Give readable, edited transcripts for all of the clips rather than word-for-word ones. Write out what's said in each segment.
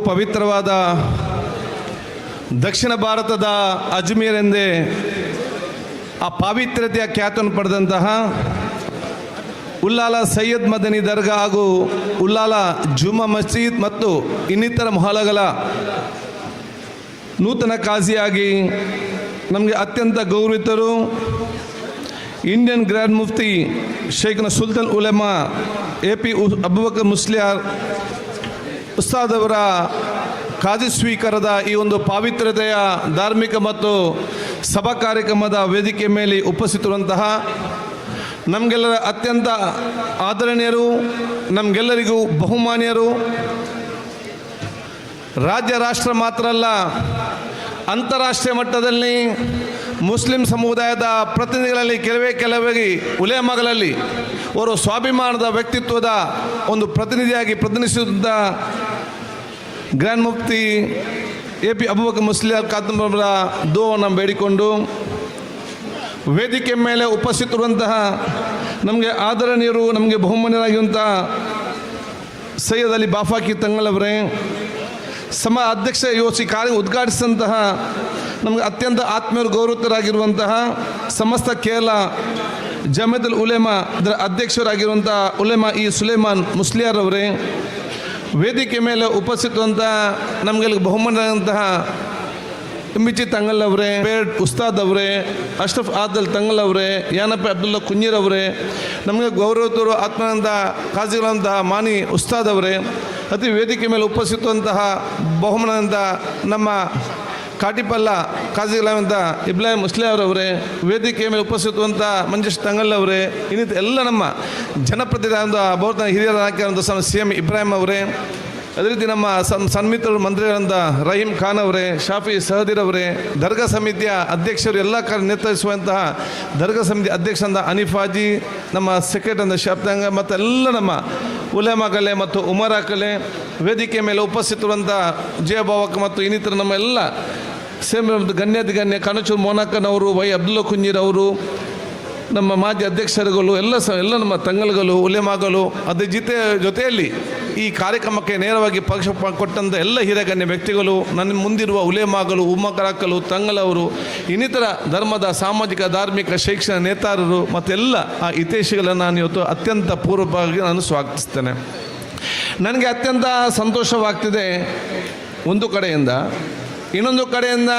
ಪವಿತ್ರವಾದ ದಕ್ಷಿಣ ಭಾರತದ ಅಜ್ಮೀರ್ ಎಂದೇ ಆ ಪಾವಿತ್ರ್ಯತೆಯ ಖ್ಯಾತಿಯನ್ನು ಪಡೆದಂತಹ ಉಲ್ಲಾಲ ಸೈಯದ್ ಮದನಿ ದರ್ಗಾ ಹಾಗೂ ಉಲ್ಲಾಲ ಜುಮ್ಮಾ ಮಸ್ಜಿದ್ ಮತ್ತು ಇನ್ನಿತರ ಮೊಹಲ್ಲಗಳ ನೂತನ ಕಾಜಿಯಾಗಿ ನಮಗೆ ಅತ್ಯಂತ ಗೌರವಿತರು ಇಂಡಿಯನ್ ಗ್ರ್ಯಾಂಡ್ ಮುಫ್ತಿ ಶೇಖ್ನ ಸುಲ್ತಾನ್ ಉಲೆಮಾ AP ಅಬೂಬಕರ್ ಮುಸ್ಲಿಯಾರ್ ಉಸ್ತಾದ್ ಅವರ ಕಾಜಿ ಸ್ವೀಕಾರದ ಈ ಒಂದು ಪಾವಿತ್ರ್ಯತೆಯ ಧಾರ್ಮಿಕ ಮತ್ತು ಸಭಾ ಕಾರ್ಯಕ್ರಮದ ವೇದಿಕೆ ಮೇಲೆ ಉಪಸ್ಥಿತರುವಂತಹ ನಮಗೆಲ್ಲರ ಅತ್ಯಂತ ಆದರಣೀಯರು, ನಮಗೆಲ್ಲರಿಗೂ ಬಹುಮಾನ್ಯರು, ರಾಜ್ಯ ರಾಷ್ಟ್ರ ಮಾತ್ರ ಅಲ್ಲ ಅಂತಾರಾಷ್ಟ್ರೀಯ ಮಟ್ಟದಲ್ಲಿ ಮುಸ್ಲಿಂ ಸಮುದಾಯದ ಪ್ರತಿನಿಧಿಗಳಲ್ಲಿ ಕೆಲವೇ ಉಲೇಮಾಗಳಲ್ಲಿ ಅವರು ಸ್ವಾಭಿಮಾನದ ವ್ಯಕ್ತಿತ್ವದ ಒಂದು ಪ್ರತಿನಿಧಿಯಾಗಿ ಪ್ರತಿನಿಧಿಸಿದ ಗ್ರ್ಯಾಂಡ್ ಮುಫ್ತಿ AP ಅಬೂಬಕರ್ ಮುಸ್ಲಿಯಾರ್ ಖಾತಮರ ದುಆವನ್ನು ಬೇಡಿಕೊಂಡು ವೇದಿಕೆ ಮೇಲೆ ಉಪಸ್ಥಿತರುವಂತಹ ನಮಗೆ ಆದರಣೀಯರು, ನಮಗೆ ಬಹುಮಾನ್ಯರಾಗಿರುವಂಥ ಸೈಯದ್ ಅಲಿ ಬಾಫಾಕಿ ತಂಗಳವರೇ, ಅಧ್ಯಕ್ಷ ಯೋಸಿ ಕಾರ್ಯ ಉದ್ಘಾಟಿಸಿದಂತಹ ನಮಗೆ ಅತ್ಯಂತ ಆತ್ಮೀಯರು ಗೌರವಿತರಾಗಿರುವಂತಹ ಸಮಸ್ತ ಕೇರಳ ಜಮಿಯತುಲ್ ಉಲೇಮಾ ಅದರ ಅಧ್ಯಕ್ಷರಾಗಿರುವಂಥ ಉಲೇಮಾ ಸುಲೇಮಾನ್ ಮುಸ್ಲಿಯಾರ್ ಅವರೇ, ವೇದಿಕೆ ಮೇಲೆ ಉಪಸ್ಥಿತವಂತಹ ನಮಗೆಲ್ಲ ಬಹುಮಾನದಂತಹ ಇಂಬಿಚಿ ತಂಗಲ್ ಅವರೇ, ಉಸ್ತಾದ್ ಅವರೇ, ಅಶ್ರಫ್ ಆದಲ್ ತಂಗಲ್ ಅವರೇ, ಯಾನಪ್ಪ ಅಬ್ದುಲ್ಲಾ ಕುಂಜೀರ್ ಅವರೇ, ನಮಗೆ ಗೌರವಿತರು ಆತ್ಮನಂದ ಕಾಜಿಗಳಂತಹ ಮಾನಿ ಉಸ್ತಾದ್ ಅವರೇ, ಅತಿ ವೇದಿಕೆ ಮೇಲೆ ಉಪಸ್ಥಿತವಂತಹ ಬಹುಮಾನದ ನಮ್ಮ ಕಾಟಿಪಲ್ಲ ಕಾಜಿಗಳಂತ ಇಬ್ರಾಹಿಂ ಮುಸ್ಲಿಯಾರ್ ಅವರೇ, ವೇದಿಕೆ ಮೇಲೆ ಉಪಸ್ಥಿತವಂಥ ಮಂಜೇಶ್ ತಂಗಲ್ ಅವರೇ, ಇನ್ನಿತ ಎಲ್ಲ ನಮ್ಮ ಜನಪ್ರತಿನಿಧಿಯಾದ ಬಹುತೇಕ ಹಿರಿಯರ ನಾಯಕರಾದ CM ಇಬ್ರಾಹಿಂ ಅವರೇ, ಅದೇ ರೀತಿ ನಮ್ಮ ಸನ್ಮಿತ್ರರು ಮಂತ್ರಿಗಳಾದ ರಹೀಂ ಖಾನ್ ಅವರೇ, ಶಾಫಿ ಸಹದೀರ್ ಅವರೇ, ದರ್ಗಾ ಸಮಿತಿಯ ಅಧ್ಯಕ್ಷರು ಎಲ್ಲ ನಿರ್ವಹಿಸುವಂತಹ ದರ್ಗಾ ಸಮಿತಿ ಅಧ್ಯಕ್ಷರಾದ ಹನೀಫಾಜಿ, ನಮ್ಮ ಸೆಕ್ರೆಟರಿ ಅಂದ ಶಾಪ್ತಾಂಗ ಮತ್ತು ಎಲ್ಲ ನಮ್ಮ ಉಲೇಮಾಗಲೆ ಮತ್ತು ಉಮರಾಕಲೆ, ವೇದಿಕೆ ಮೇಲೆ ಉಪಸ್ಥಿತರುವಂಥ ಜಯಭಾವಕ್ ಮತ್ತು ಇನ್ನಿತರ ನಮ್ಮ ಎಲ್ಲ ಗಣ್ಯ ಕನಚೂರು ಮೋನಕ್ಕನವರು, ಅಬ್ದುಲ್ಲಾ ಕುಂಜೀರ್ ಅವರು, ನಮ್ಮ ಮಾಜಿ ಅಧ್ಯಕ್ಷರುಗಳು ಎಲ್ಲ ನಮ್ಮ ತಂಗಲ್ಗಳು ಉಲೇಮಾಗಲು ಅದ್ರ ಜೊತೆಯಲ್ಲಿ ಈ ಕಾರ್ಯಕ್ರಮಕ್ಕೆ ನೇರವಾಗಿ ಪಕ್ಷ ಕೊಟ್ಟಂಥ ಎಲ್ಲ ಹಿರಿಯಗಣ್ಯ ವ್ಯಕ್ತಿಗಳು, ನನ್ನ ಮುಂದಿರುವ ಉಲೇಮಾಗಲು, ಉಮ್ಮಕರಾಕಲು, ತಂಗಲವರು, ಇನ್ನಿತರ ಧರ್ಮದ ಸಾಮಾಜಿಕ ಧಾರ್ಮಿಕ ಶೈಕ್ಷಣಿಕ ನೇತಾರರು ಮತ್ತೆಲ್ಲ ಆ ಹಿತೈಷಿಗಳನ್ನು ನಾನು ಇವತ್ತು ಅತ್ಯಂತ ಪೂರ್ವಕವಾಗಿ ನಾನು ಸ್ವಾಗತಿಸ್ತೇನೆ. ನನಗೆ ಅತ್ಯಂತ ಸಂತೋಷವಾಗ್ತಿದೆ ಒಂದು ಕಡೆಯಿಂದ. ಇನ್ನೊಂದು ಕಡೆಯಿಂದ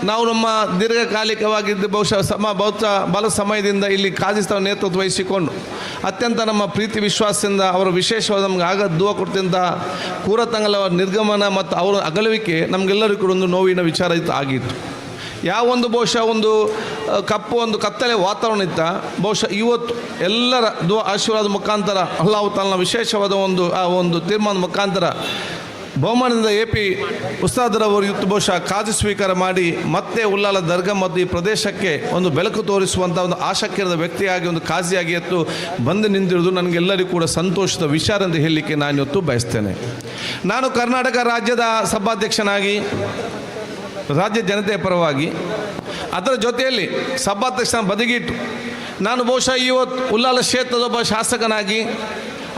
ನಾವು ನಮ್ಮ ದೀರ್ಘಕಾಲಿಕವಾಗಿದ್ದು ಬಹುಶಃ ಬಹಳ ಸಮಯದಿಂದ ಇಲ್ಲಿ ಕಾಜಿಸ್ತಾವ ನೇತೃತ್ವ ವಹಿಸಿಕೊಂಡು ಅತ್ಯಂತ ನಮ್ಮ ಪ್ರೀತಿ ವಿಶ್ವಾಸದಿಂದ ಅವರು ವಿಶೇಷವಾದ ನಮ್ಗೆ ಆಗ ದುವಾ ಕೊಡ್ತಿದ್ದ ಕೂರತಂಗಲವರ ನಿರ್ಗಮನ ಮತ್ತು ಅವರ ಅಗಲುವಿಕೆ ನಮಗೆಲ್ಲರಿಗೂ ಕೂಡ ಒಂದು ನೋವಿನ ವಿಚಾರ ಆಗಿತ್ತು. ಯಾವೊಂದು ಬಹುಶಃ ಒಂದು ಕತ್ತಲೆ ವಾತಾವರಣ ಇತ್ತ, ಬಹುಶಃ ಇವತ್ತು ಎಲ್ಲರ ದುವಾ ಆಶೀರ್ವಾದ ಮುಖಾಂತರ ಅಲ್ಲಾಹು ತಾಲಾ ವಿಶೇಷವಾದ ಒಂದು ತೀರ್ಮಾನದ ಮುಖಾಂತರ ಬಹುಮಾನದಿಂದ AP ಉಸ್ತಾದರವರು ಇವತ್ತು ಬಹುಶಃ ಕಾಜಿ ಸ್ವೀಕಾರ ಮಾಡಿ ಮತ್ತೆ ಉಲ್ಲಾಲ ದರ್ಗಾ ಮತ್ತು ಈ ಪ್ರದೇಶಕ್ಕೆ ಒಂದು ಬೆಳಕು ತೋರಿಸುವಂಥ ಒಂದು ಆಸಕ್ತಿರದ ವ್ಯಕ್ತಿಯಾಗಿ ಒಂದು ಕಾಜಿಯಾಗಿ ಇವತ್ತು ಬಂದು ನಿಂತಿರುವುದು ನನಗೆಲ್ಲರಿಗೂ ಕೂಡ ಸಂತೋಷದ ವಿಚಾರ ಅಂತ ಹೇಳಲಿಕ್ಕೆ ನಾನು ಇವತ್ತು ಬಯಸ್ತೇನೆ. ನಾನು ಕರ್ನಾಟಕ ರಾಜ್ಯದ ಸಭಾಧ್ಯಕ್ಷನಾಗಿ ರಾಜ್ಯ ಜನತೆಯ ಪರವಾಗಿ ಅದರ ಜೊತೆಯಲ್ಲಿ ಸಭಾಧ್ಯಕ್ಷನ ಬದಿಗಿಟ್ಟು ನಾನು ಬಹುಶಃ ಇವತ್ತು ಉಲ್ಲಾಲ ಕ್ಷೇತ್ರದ ಒಬ್ಬ ಶಾಸಕನಾಗಿ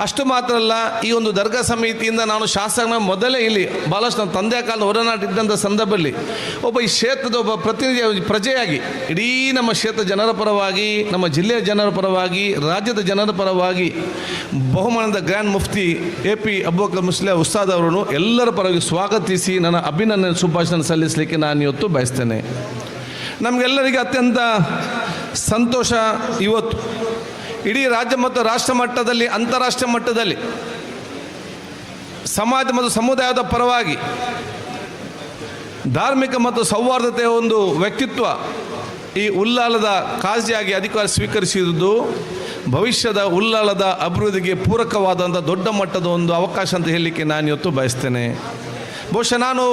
ಅಷ್ಟು ಮಾತ್ರ ಅಲ್ಲ, ಈ ಒಂದು ದರ್ಗಾ ಸಮಿತಿಯಿಂದ ನಾನು ಶಾಸಕನ ಮೊದಲೇ ಇಲ್ಲಿ ಭಾಳಷ್ಟು ನನ್ನ ತಂದೆಯ ಕಾಲ ಹೊರನಾಟ ಇದ್ದಂಥ ಸಂದರ್ಭದಲ್ಲಿ ಒಬ್ಬ ಈ ಕ್ಷೇತ್ರದ ಒಬ್ಬ ಪ್ರತಿನಿಧಿ ಪ್ರಜೆಯಾಗಿ ಇಡೀ ನಮ್ಮ ಕ್ಷೇತ್ರ ಜನರ ಪರವಾಗಿ, ನಮ್ಮ ಜಿಲ್ಲೆಯ ಜನರ ಪರವಾಗಿ, ರಾಜ್ಯದ ಜನರ ಪರವಾಗಿ ಬಹುಮಾನದ ಗ್ರ್ಯಾಂಡ್ ಮುಫ್ತಿ AP ಅಬೂಬಕರ್ ಮುಸ್ಲಿಯಾರ್ ಉಸ್ತಾದ್ ಅವರನ್ನು ಎಲ್ಲರ ಪರವಾಗಿ ಸ್ವಾಗತಿಸಿ ನನ್ನ ಅಭಿನಂದನೆ ಶುಭಾಶಯ ಸಲ್ಲಿಸಲಿಕ್ಕೆ ನಾನು ಇವತ್ತು ಬಯಸ್ತೇನೆ. ನಮಗೆಲ್ಲರಿಗೆ ಅತ್ಯಂತ ಸಂತೋಷ. ಇವತ್ತು ಇಡೀ ರಾಜ್ಯ ಮತ್ತು ರಾಷ್ಟ್ರ ಮಟ್ಟದಲ್ಲಿ, ಅಂತಾರಾಷ್ಟ್ರೀಯ ಮಟ್ಟದಲ್ಲಿ ಸಮಾಜ ಮತ್ತು ಸಮುದಾಯದ ಪರವಾಗಿ ಧಾರ್ಮಿಕ ಮತ್ತು ಸೌಹಾರ್ದತೆಯ ಒಂದು ವ್ಯಕ್ತಿತ್ವ ಈ ಉಲ್ಲಾಲದ ಕಾಜಿಯಾಗಿ ಅಧಿಕಾರ ಸ್ವೀಕರಿಸಿರುವುದು ಭವಿಷ್ಯದ ಉಲ್ಲಾಲದ ಅಭಿವೃದ್ಧಿಗೆ ಪೂರಕವಾದಂಥ ದೊಡ್ಡ ಮಟ್ಟದ ಒಂದು ಅವಕಾಶ ಅಂತ ಹೇಳಲಿಕ್ಕೆ ನಾನು ಇವತ್ತು ಬಯಸ್ತೇನೆ. ಬಹುಶಃ ನಾನು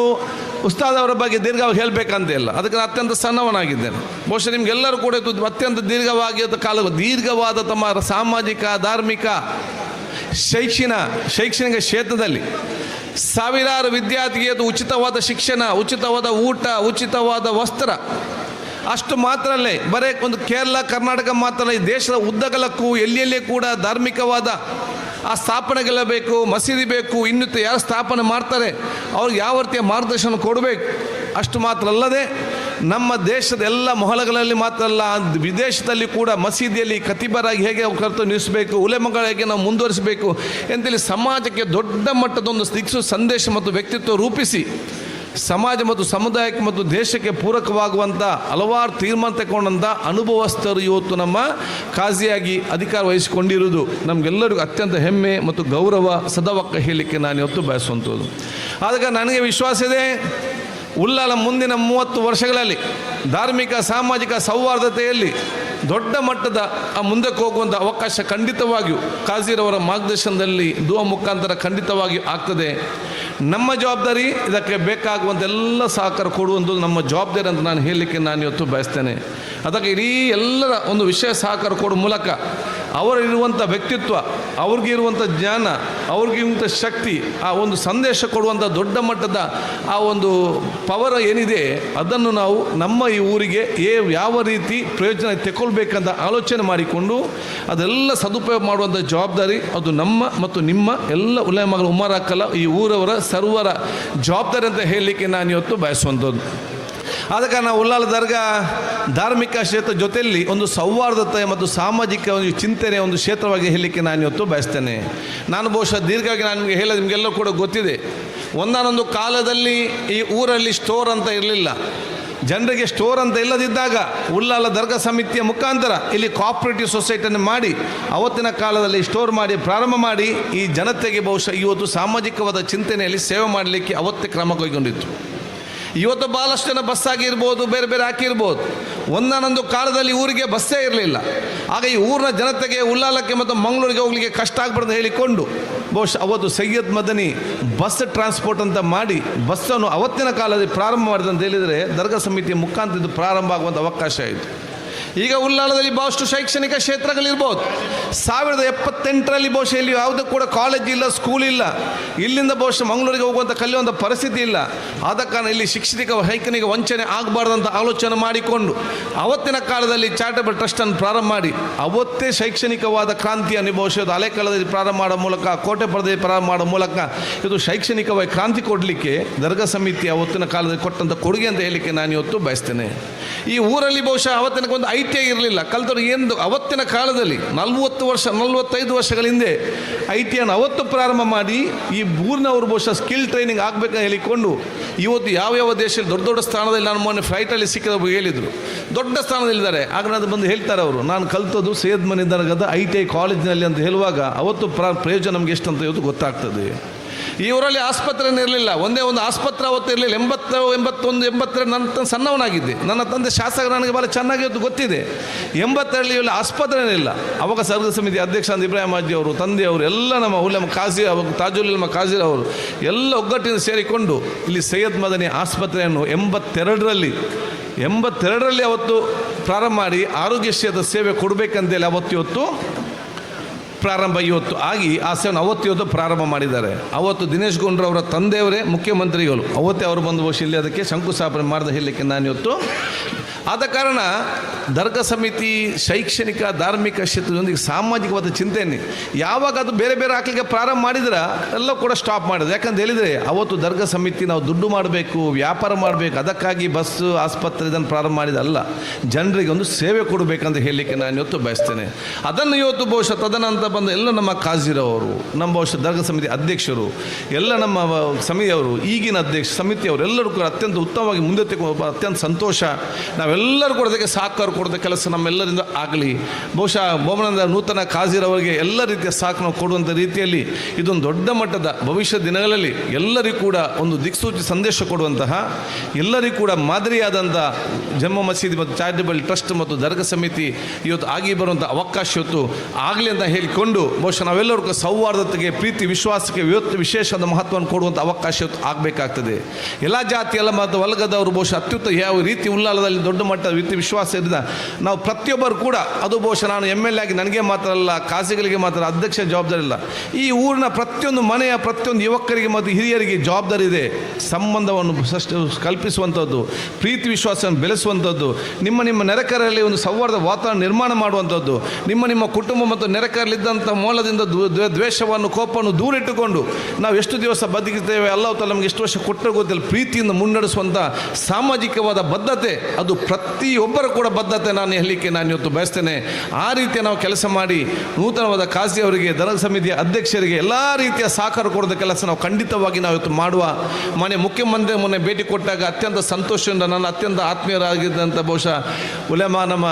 ಉಸ್ತಾದ್ ಅವರ ಬಗ್ಗೆ ದೀರ್ಘವಾಗಿ ಹೇಳಬೇಕಂತ ಇಲ್ಲ, ಅದಕ್ಕೆ ನಾನು ಅತ್ಯಂತ ಸಣ್ಣವನಾಗಿದ್ದೇನೆ. ಬಹುಶಃ ನಿಮಗೆಲ್ಲರೂ ಕೂಡ ಅತ್ಯಂತ ದೀರ್ಘವಾದ ತಮ್ಮ ಸಾಮಾಜಿಕ, ಧಾರ್ಮಿಕ, ಶೈಕ್ಷಣಿಕ ಕ್ಷೇತ್ರದಲ್ಲಿ ಸಾವಿರಾರು ವಿದ್ಯಾರ್ಥಿಗೆ ಉಚಿತವಾದ ಶಿಕ್ಷಣ, ಉಚಿತವಾದ ಊಟ, ಉಚಿತವಾದ ವಸ್ತ್ರ, ಅಷ್ಟು ಮಾತ್ರ ಅಲ್ಲೇ ಬರೀ ಒಂದು ಕೇರಳ ಕರ್ನಾಟಕ ಮಾತ್ರ ಈ ದೇಶದ ಉದ್ದಗಲಕ್ಕೂ ಎಲ್ಲೆಲ್ಲೇ ಕೂಡ ಧಾರ್ಮಿಕವಾದ ಆ ಸ್ಥಾಪನೆಗೆಲ್ಲಬೇಕು, ಮಸೀದಿ ಬೇಕು, ಇನ್ನಿತ ಯಾರು ಸ್ಥಾಪನೆ ಮಾಡ್ತಾರೆ ಅವ್ರಿಗೆ ಯಾವ ರೀತಿಯ ಮಾರ್ಗದರ್ಶನ ಕೊಡಬೇಕು. ಅಷ್ಟು ಮಾತ್ರ ಅಲ್ಲದೆ ನಮ್ಮ ದೇಶದ ಎಲ್ಲ ಮೊಹಲಗಳಲ್ಲಿ ಮಾತ್ರ ಅಲ್ಲ, ವಿದೇಶದಲ್ಲಿ ಕೂಡ ಮಸೀದಿಯಲ್ಲಿ ಖತೀಬರಾಗಿ ಹೇಗೆ ಕರ್ತವ್ಯ ನಿರ್ವಹಿಸಬೇಕು, ಉಲೆಮಗಳ ಹೇಗೆ ನಾವು ಮುಂದುವರಿಸಬೇಕು ಅಂತೇಳಿ ಸಮಾಜಕ್ಕೆ ದೊಡ್ಡ ಮಟ್ಟದೊಂದು ದಿಕ್ಸು ಸಂದೇಶ ಮತ್ತು ವ್ಯಕ್ತಿತ್ವ ರೂಪಿಸಿ ಸಮಾಜ ಮತ್ತು ಸಮುದಾಯಕ್ಕೆ ಮತ್ತು ದೇಶಕ್ಕೆ ಪೂರಕವಾಗುವಂಥ ಹಲವಾರು ತೀರ್ಮಾನ ತಗೊಂಡಂಥ ಅನುಭವಸ್ಥರು ಇವತ್ತು ನಮ್ಮ ಕಾಜಿಯಾಗಿ ಅಧಿಕಾರ ವಹಿಸಿಕೊಂಡಿರುವುದು ನಮಗೆಲ್ಲರಿಗೂ ಅತ್ಯಂತ ಹೆಮ್ಮೆ ಮತ್ತು ಗೌರವ ಸದವಕ್ಕ ಹೇಳಲಿಕ್ಕೆ ನಾನು ಇವತ್ತು ಬಯಸುವಂಥದ್ದು. ಆದಾಗ ನನಗೆ ವಿಶ್ವಾಸ ಇದೆ, ಉಲ್ಲಾಲ ಮುಂದಿನ 30 ವರ್ಷಗಳಲ್ಲಿ ಧಾರ್ಮಿಕ ಸಾಮಾಜಿಕ ಸೌಹಾರ್ದತೆಯಲ್ಲಿ ದೊಡ್ಡ ಮಟ್ಟದ ಮುಂದಕ್ಕೆ ಹೋಗುವಂಥ ಅವಕಾಶ ಖಂಡಿತವಾಗಿಯೂ ಕಾಜಿರವರ ಮಾರ್ಗದರ್ಶನದಲ್ಲಿ ದುವಾ ಮುಖಾಂತರ ಖಂಡಿತವಾಗಿಯೂ ಆಗ್ತದೆ. ನಮ್ಮ ಜವಾಬ್ದಾರಿ ಇದಕ್ಕೆ ಬೇಕಾಗುವಂಥ ಎಲ್ಲ ಸಹಕಾರ ಕೊಡುವಂಥದ್ದು ನಮ್ಮ ಜವಾಬ್ದಾರಿ ಅಂತ ನಾನು ಹೇಳಲಿಕ್ಕೆ ನಾನು ಇವತ್ತು ಬಯಸ್ತೇನೆ. ಅದಕ್ಕೆ ಇಡೀ ಎಲ್ಲರ ಒಂದು ವಿಷಯ ಸಹಕಾರ ಕೊಡುವ ಮೂಲಕ ಅವರಿರುವಂಥ ವ್ಯಕ್ತಿತ್ವ, ಅವ್ರಿಗಿರುವಂಥ ಜ್ಞಾನ, ಅವ್ರಿಗಿರುವಂಥ ಶಕ್ತಿ, ಆ ಒಂದು ಸಂದೇಶ ಕೊಡುವಂಥ ದೊಡ್ಡ ಮಟ್ಟದ ಆ ಒಂದು ಪವರ್ ಏನಿದೆ ಅದನ್ನು ನಾವು ನಮ್ಮ ಈ ಊರಿಗೆ ಯಾವ ರೀತಿ ಪ್ರಯೋಜನ ತೆಗೊಳ್ಬೇಕಂತ ಆಲೋಚನೆ ಮಾಡಿಕೊಂಡು ಅದೆಲ್ಲ ಸದುಪಯೋಗ ಮಾಡುವಂಥ ಜವಾಬ್ದಾರಿ ಅದು ನಮ್ಮ ಮತ್ತು ನಿಮ್ಮ ಎಲ್ಲ ಉಲೇಮಾಗಳ ಉಮರಾಕಲ್ಲ ಈ ಊರವರ ಸರ್ವರ ಜವಾಬ್ದಾರಿ ಅಂತ ಹೇಳಲಿಕ್ಕೆ ನಾನು ಇವತ್ತು ಬಯಸುವಂಥದ್ದು. ಆದ ಕಾರಣ ಉಲ್ಲಾಲ ದರ್ಗಾ ಧಾರ್ಮಿಕ ಕ್ಷೇತ್ರ ಜೊತೆಯಲ್ಲಿ ಒಂದು ಸೌಹಾರ್ದತೆ ಮತ್ತು ಸಾಮಾಜಿಕ ಒಂದು ಚಿಂತನೆ ಒಂದು ಕ್ಷೇತ್ರವಾಗಿ ಹೇಳಲಿಕ್ಕೆ ನಾನು ಇವತ್ತು ಬಯಸ್ತೇನೆ. ನಾನು ಬಹುಶಃ ದೀರ್ಘವಾಗಿ ನಾನು ನಿಮಗೆ ಹೇಳೋದು ನಿಮಗೆಲ್ಲ ಕೂಡ ಗೊತ್ತಿದೆ. ಒಂದಾನೊಂದು ಕಾಲದಲ್ಲಿ ಈ ಊರಲ್ಲಿ ಸ್ಟೋರ್ ಅಂತ ಇರಲಿಲ್ಲ. ಜನರಿಗೆ ಸ್ಟೋರ್ ಅಂತ ಇಲ್ಲದಿದ್ದಾಗ ಉಲ್ಲಾಲ ದರ್ಗಾ ಸಮಿತಿಯ ಮುಖಾಂತರ ಇಲ್ಲಿ ಕೋಆಪರೇಟಿವ್ ಸೊಸೈಟಿಯನ್ನು ಮಾಡಿ ಅವತ್ತಿನ ಕಾಲದಲ್ಲಿ ಸ್ಟೋರ್ ಮಾಡಿ ಪ್ರಾರಂಭ ಮಾಡಿ ಈ ಜನತೆಗೆ ಬಹುಶಃ ಇವತ್ತು ಸಾಮಾಜಿಕವಾದ ಚಿಂತನೆಯಲ್ಲಿ ಸೇವೆ ಮಾಡಲಿಕ್ಕೆ ಅವತ್ತೇ ಕ್ರಮ ಕೈಗೊಂಡಿತ್ತು. ಇವತ್ತು ಭಾಳಷ್ಟು ಜನ ಬಸ್ ಆಗಿರ್ಬೋದು, ಬೇರೆ ಬೇರೆ ಹಾಕಿರ್ಬೋದು. ಒಂದಾನೊಂದು ಕಾಲದಲ್ಲಿ ಊರಿಗೆ ಬಸ್ಸೇ ಇರಲಿಲ್ಲ. ಆಗ ಈ ಊರಿನ ಜನತೆಗೆ ಉಲ್ಲಾಲಕ್ಕೆ ಮತ್ತು ಮಂಗಳೂರಿಗೆ ಹೋಗಲಿಕ್ಕೆ ಕಷ್ಟ ಆಗ್ಬಾರ್ದು ಹೇಳಿಕೊಂಡು ಬಹುಶಃ ಅವತ್ತು ಸೈಯದ್ ಮದನಿ ಬಸ್ ಟ್ರಾನ್ಸ್ಪೋರ್ಟ್ ಅಂತ ಮಾಡಿ ಬಸ್ಸನ್ನು ಅವತ್ತಿನ ಕಾಲದಲ್ಲಿ ಪ್ರಾರಂಭ ಮಾಡಿದಂತ ಹೇಳಿದರೆ ದರ್ಗಾ ಸಮಿತಿಯ ಮುಖಾಂತರ ಇದು ಪ್ರಾರಂಭ ಆಗುವಂಥ ಅವಕಾಶ ಆಯಿತು. ಈಗ ಉಲ್ಲಾಲದಲ್ಲಿ ಭಾಳಷ್ಟು ಶೈಕ್ಷಣಿಕ ಕ್ಷೇತ್ರಗಳಿರ್ಬೋದು. 1078ರಲ್ಲಿ ಬಹುಶಃ ಇಲ್ಲಿ ಯಾವುದೂ ಕೂಡ ಕಾಲೇಜ್ ಇಲ್ಲ, ಸ್ಕೂಲ್ ಇಲ್ಲ. ಇಲ್ಲಿಂದ ಬಹುಶಃ ಮಂಗಳೂರಿಗೆ ಹೋಗುವಂಥ ಕಲಿಯುವಂಥ ಪರಿಸ್ಥಿತಿ ಇಲ್ಲ. ಆದ ಕಾರಣ ಇಲ್ಲಿ ಶೈಕ್ಷಣಿಕ ವಂಚನೆ ಆಗಬಾರ್ದಂತ ಆಲೋಚನೆ ಮಾಡಿಕೊಂಡು ಅವತ್ತಿನ ಕಾಲದಲ್ಲಿ ಚಾರಿಟಬಲ್ ಟ್ರಸ್ಟನ್ನು ಪ್ರಾರಂಭ ಮಾಡಿ ಅವತ್ತೇ ಶೈಕ್ಷಣಿಕವಾದ ಕ್ರಾಂತಿಯನ್ನು ಬಹುಶಃ ಹಳೆ ಕಾಲದಲ್ಲಿ ಪ್ರಾರಂಭ ಮಾಡೋ ಮೂಲಕ, ಕೋಟೆ ಪರದಲ್ಲಿ ಪ್ರಾರಂಭ ಮಾಡೋ ಮೂಲಕ ಇದು ಶೈಕ್ಷಣಿಕವಾಗಿ ಕ್ರಾಂತಿ ಕೊಡಲಿಕ್ಕೆ ದರ್ಗಾ ಸಮಿತಿ ಅವತ್ತಿನ ಕಾಲದಲ್ಲಿ ಕೊಟ್ಟಂಥ ಕೊಡುಗೆ ಅಂತ ಹೇಳಲಿಕ್ಕೆ ನಾನು ಇವತ್ತು ಬಯಸ್ತೇನೆ. ಈ ಊರಲ್ಲಿ ಬಹುಶಃ ಅವತ್ತಿನ ಒಂದು ITI ಇರಲಿಲ್ಲ. ಕಲ್ತರು ಏನು ಅವತ್ತಿನ ಕಾಲದಲ್ಲಿ 45 ವರ್ಷಗಳ ಹಿಂದೆ ITIಯನ್ನು ಅವತ್ತು ಪ್ರಾರಂಭ ಮಾಡಿ ಈ ಊರಿನವರು ಬಹುಶಃ ಸ್ಕಿಲ್ ಟ್ರೈನಿಂಗ್ ಆಗಬೇಕಂತ ಹೇಳಿಕೊಂಡು ಇವತ್ತು ಯಾವ್ಯಾವ ದೇಶದಲ್ಲಿ ದೊಡ್ಡ ದೊಡ್ಡ ಸ್ಥಾನದಲ್ಲಿ ನಾನು ಮೊನ್ನೆ ಫ್ಲೈಟಲ್ಲಿ ಸಿಕ್ಕಿದವರು ಹೇಳಿದರು, ದೊಡ್ಡ ಸ್ಥಾನದಲ್ಲಿದ್ದಾರೆ. ಆಗ ಅದು ಬಂದು ಹೇಳ್ತಾರೆ ಅವರು, ನಾನು ಕಲ್ತದ್ದು ಸೈಯದ್ ಮನಿ ದರ್ಗಾದ ITI ಕಾಲೇಜಿನಲ್ಲಿ ಅಂತ ಹೇಳುವಾಗ ಅವತ್ತು ಪ್ರಯೋಜನ ನಮಗೆ ಎಷ್ಟು ಅಂತ ಇವತ್ತು ಗೊತ್ತಾಗ್ತದೆ. ಈ ಊರಲ್ಲಿ ಆಸ್ಪತ್ರೆನೇ ಇರಲಿಲ್ಲ. ಒಂದೇ ಒಂದು ಆಸ್ಪತ್ರೆ ಅವತ್ತು ಇರಲಿಲ್ಲ. 82 ನನ್ನ ಸಣ್ಣವನಾಗಿದ್ದೆ. ನನ್ನ ತಂದೆ ಶಾಸಕ, ನನಗೆ ಭಾಳ ಚೆನ್ನಾಗಿ ಗೊತ್ತಿದೆ. 82ರಲ್ಲಿ ಇಲ್ಲಿ ಆಸ್ಪತ್ರೆನೇ ಇಲ್ಲ. ಅವಾಗ ಸರ್ಗ ಸಮಿತಿ ಅಧ್ಯಕ್ಷ ಅಂತ ಇಬ್ರಾಹಿಂ ಹಾಜಿ ಅವರು, ತಂದೆಯವರು ಎಲ್ಲ ನಮ್ಮ ಉಲೇಮ ಕಾಜಿ ತಾಜುಲ್ ಉಲೇಮ ಕಾಜಿರ್ ಅವರು ಎಲ್ಲ ಒಗ್ಗಟ್ಟಿನ ಸೇರಿಕೊಂಡು ಇಲ್ಲಿ ಸೈಯದ್ ಮದನಿ ಆಸ್ಪತ್ರೆಯನ್ನು 82ರಲ್ಲಿ ಅವತ್ತು ಪ್ರಾರಂಭ ಮಾಡಿ ಆರೋಗ್ಯ ಕ್ಷೇತ್ರದ ಸೇವೆ ಕೊಡಬೇಕಂತೇಳಿ ಇವತ್ತು ಪ್ರಾರಂಭ ಆಗಿ ಆ ಸೇವೆಯನ್ನು ಇವತ್ತು ಪ್ರಾರಂಭ ಮಾಡಿದ್ದಾರೆ. ಅವತ್ತು ದಿನೇಶ್ ಗುಂಡ್ರವರ ತಂದೆಯವರೇ ಮುಖ್ಯಮಂತ್ರಿಗಳು, ಅವತ್ತೇ ಅವರು ಬಂದು ಬಹುಶಃ ಇಲ್ಲಿ ಅದಕ್ಕೆ ಶಂಕುಸ್ಥಾಪನೆ ಮಾಡಿದ ಹೇಳಲಿಕ್ಕೆ ನಾನು ಇವತ್ತು. ಆದ ಕಾರಣ ದರ್ಗಾ ಸಮಿತಿ ಶೈಕ್ಷಣಿಕ ಧಾರ್ಮಿಕ ಕ್ಷೇತ್ರದೊಂದಿಗೆ ಸಾಮಾಜಿಕವಾದ ಚಿಂತನೆ ಯಾವಾಗ ಅದು ಬೇರೆ ಬೇರೆ ಹಾಕಲಿಕ್ಕೆ ಪ್ರಾರಂಭ ಮಾಡಿದ್ರೆ ಎಲ್ಲ ಕೂಡ ಸ್ಟಾಪ್ ಮಾಡಿದೆ. ಯಾಕಂತ ಹೇಳಿದರೆ ಅವತ್ತು ದರ್ಗಾ ಸಮಿತಿ ನಾವು ದುಡ್ಡು ಮಾಡಬೇಕು, ವ್ಯಾಪಾರ ಮಾಡಬೇಕು, ಅದಕ್ಕಾಗಿ ಬಸ್ಸು ಆಸ್ಪತ್ರೆ ಇದನ್ನು ಪ್ರಾರಂಭ ಮಾಡಿದಲ್ಲ, ಜನರಿಗೆ ಒಂದು ಸೇವೆ ಕೊಡಬೇಕಂತ ಹೇಳಲಿಕ್ಕೆ ನಾನು ಇವತ್ತು ಬಯಸ್ತೇನೆ. ಅದನ್ನು ಇವತ್ತು ಬಹುಶಃ ತದನಂತರ ಬಂದ ಎಲ್ಲ ನಮ್ಮ ಕಾಜಿರವರು, ನಮ್ಮ ಬಹುಶಃ ದರ್ಗಾ ಸಮಿತಿ ಅಧ್ಯಕ್ಷರು, ಎಲ್ಲ ನಮ್ಮ ಸಮಿತಿಯವರು, ಈಗಿನ ಅಧ್ಯಕ್ಷ ಸಮಿತಿಯವರು ಎಲ್ಲರೂ ಕೂಡ ಅತ್ಯಂತ ಉತ್ತಮವಾಗಿ ಮುಂದೆ ತೆಗೆದು ಅತ್ಯಂತ ಸಂತೋಷ. ನಾವೆಲ್ಲರೂ ಕೂಡ ಅದಕ್ಕೆ ಸಹಕಾರ ಕೊಡೋದ ಕೆಲಸ ನಮ್ಮೆಲ್ಲರಿಂದ ಆಗಲಿ. ಬಹುಶಃ ಬೋಮನಂದ ನೂತನ ಕಾಜಿರವರಿಗೆ ಎಲ್ಲ ರೀತಿಯ ಸಹಕಾರ ಕೊಡುವಂಥ ರೀತಿಯಲ್ಲಿ ಇದೊಂದು ದೊಡ್ಡ ಮಟ್ಟದ ಭವಿಷ್ಯ ದಿನಗಳಲ್ಲಿ ಎಲ್ಲರಿಗೂ ಕೂಡ ಒಂದು ದಿಕ್ಸೂಚಿ ಸಂದೇಶ ಕೊಡುವಂತಹ, ಎಲ್ಲರಿಗೂ ಕೂಡ ಮಾದರಿಯಾದಂಥ ಜಮ್ಮ ಮಸೀದಿ ಮತ್ತು ಚಾರಿಟಬಲ್ ಟ್ರಸ್ಟ್ ಮತ್ತು ದರ್ಗಾ ಸಮಿತಿ ಇವತ್ತು ಆಗಿ ಬರುವಂಥ ಅವಕಾಶ ಇವತ್ತು ಆಗಲಿ ಅಂತ ಹೇಳಿಕೊಂಡು ಬಹುಶಃ ನಾವೆಲ್ಲರೂ ಕೂಡ ಸೌಹಾರ್ದತೆಗೆ, ಪ್ರೀತಿ ವಿಶ್ವಾಸಕ್ಕೆ ಇವತ್ತು ವಿಶೇಷವಾದ ಮಹತ್ವವನ್ನು ಕೊಡುವಂಥ ಅವಕಾಶ ಇವತ್ತು ಆಗಬೇಕಾಗ್ತದೆ. ಎಲ್ಲ ಜಾತಿ ಎಲ್ಲ ಮತ ವರ್ಗದವರು ಬಹುಶಃ ಅತ್ಯುತ್ತಮ ಯಾವ ರೀತಿ ಉಲ್ಲಾಲದಲ್ಲಿ ದೊಡ್ಡ ಮಟ್ಟದ ರೀತಿ ವಿಶ್ವಾಸ ಇರಿದ ನಾವು ಪ್ರತಿಯೊಬ್ಬರು ಕೂಡ, ಅದು ಬಹುಶಃ ನಾನು MLA ಆಗಿ ನನಗೆ ಮಾತ್ರ ಅಲ್ಲ, ಕಾಸಿಗಳಿಗೆ ಮಾತ್ರ ಅಧ್ಯಕ್ಷ ಜವಾಬ್ದಾರಿ ಇಲ್ಲ, ಈ ಊರಿನ ಪ್ರತಿಯೊಂದು ಮನೆಯ ಪ್ರತಿಯೊಂದು ಯುವಕರಿಗೆ ಮತ್ತು ಹಿರಿಯರಿಗೆ ಜವಾಬ್ದಾರಿ ಇದೆ. ಸಂಬಂಧವನ್ನು ಕಲ್ಪಿಸುವಂಥದ್ದು, ಪ್ರೀತಿ ವಿಶ್ವಾಸವನ್ನು ನಿಮ್ಮ ನೆರೆಕರಲ್ಲಿ ಒಂದು ಸೌಹಾರ್ದ ವಾತಾವರಣ ನಿರ್ಮಾಣ ಮಾಡುವಂಥದ್ದು, ನಿಮ್ಮ ಕುಟುಂಬ ಮತ್ತು ನೆರೆಕರಲ್ಲಿದ್ದ ಹೃದಯದಂಥ ಮೂಲದಿಂದ ದ್ವೇಷವನ್ನು ಕೋಪವನ್ನು ದೂರಿಟ್ಟುಕೊಂಡು ನಾವು ಎಷ್ಟು ದಿವಸ ಬದುಕಿದ್ದೇವೆ, ಅಲ್ಲಾಹ್ ತಾಲ ನಮಗೆ ಎಷ್ಟು ವರ್ಷ ಕೊಟ್ಟರೆ ಗೊತ್ತಿಲ್ಲ, ಪ್ರೀತಿಯಿಂದ ಮುನ್ನಡೆಸುವಂಥ ಸಾಮಾಜಿಕವಾದ ಬದ್ಧತೆ, ಅದು ಪ್ರತಿಯೊಬ್ಬರ ಕೂಡ ಬದ್ಧತೆ ನಾನು ಹೇಳಲಿಕ್ಕೆ ನಾನು ಇವತ್ತು ಬಯಸ್ತೇನೆ. ಆ ರೀತಿಯ ನಾವು ಕೆಲಸ ಮಾಡಿ ನೂತನವಾದ ಕಾಜಿ ಅವರಿಗೆ, ದರ್ಗಾ ಸಮಿತಿಯ ಅಧ್ಯಕ್ಷರಿಗೆ ಎಲ್ಲ ರೀತಿಯ ಸಹಕಾರ ಕೊಡೋದ ಕೆಲಸ ನಾವು ಖಂಡಿತವಾಗಿ ನಾವು ಇವತ್ತು ಮಾಡುವ. ಮುಖ್ಯಮಂತ್ರಿ ಮೊನ್ನೆ ಭೇಟಿ ಕೊಟ್ಟಾಗ ಅತ್ಯಂತ ಸಂತೋಷದಿಂದ ನನ್ನ ಅತ್ಯಂತ ಆತ್ಮೀಯರಾಗಿದ್ದಂಥ ಬಹುಶಃ ಉಲೇಮಾ, ನಮ್ಮ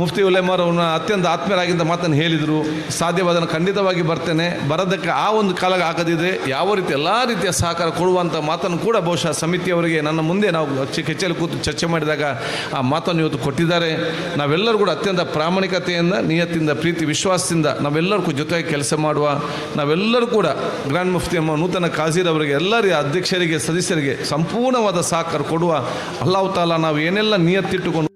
ಮುಫ್ತಿ ಉಲೇಮಾರವ್ರನ್ನ ಅತ್ಯಂತ ಆತ್ಮೀಯರಾಗಿದ್ದ ಮಾತನ್ನು ಹೇಳಿದರು. ಸಾಧ್ಯವಾದನ್ನು ಖಂಡಿತವಾಗಿ ಬರ್ತೇನೆ. ಬರೋದಕ್ಕೆ ಆ ಒಂದು ಕಾಲ ಆಗದಿದ್ದರೆ ಯಾವ ರೀತಿ ಎಲ್ಲ ರೀತಿಯ ಸಹಕಾರ ಕೊಡುವಂಥ ಮಾತನ್ನು ಕೂಡ ಬಹುಶಃ ಸಮಿತಿಯವರಿಗೆ ನನ್ನ ಮುಂದೆ ನಾವು ಕೆಚ್ಚಲು ಕೂತು ಚರ್ಚೆ ಮಾಡಿದಾಗ ಆ ಮಾತನ್ನು ಇವತ್ತು ಕೊಟ್ಟಿದ್ದಾರೆ. ನಾವೆಲ್ಲರೂ ಕೂಡ ಅತ್ಯಂತ ಪ್ರಾಮಾಣಿಕತೆಯಿಂದ, ನಿಯತ್ತಿಂದ, ಪ್ರೀತಿ ವಿಶ್ವಾಸದಿಂದ ನಾವೆಲ್ಲರೂ ಜೊತೆಗೆ ಕೆಲಸ ಮಾಡುವ. ನಾವೆಲ್ಲರೂ ಕೂಡ ಗ್ರ್ಯಾಂಡ್ ಮುಫ್ತಿ ನೂತನ ಕಾಜೀರವರಿಗೆ, ಎಲ್ಲರ ಅಧ್ಯಕ್ಷರಿಗೆ, ಸದಸ್ಯರಿಗೆ ಸಂಪೂರ್ಣವಾದ ಸಹಕಾರ ಕೊಡುವ. ಅಲ್ಲಾಹ್ ತಾಲ ನಾವು ಏನೆಲ್ಲ ನಿಯತ್ತಿಟ್ಟುಕೊಂಡು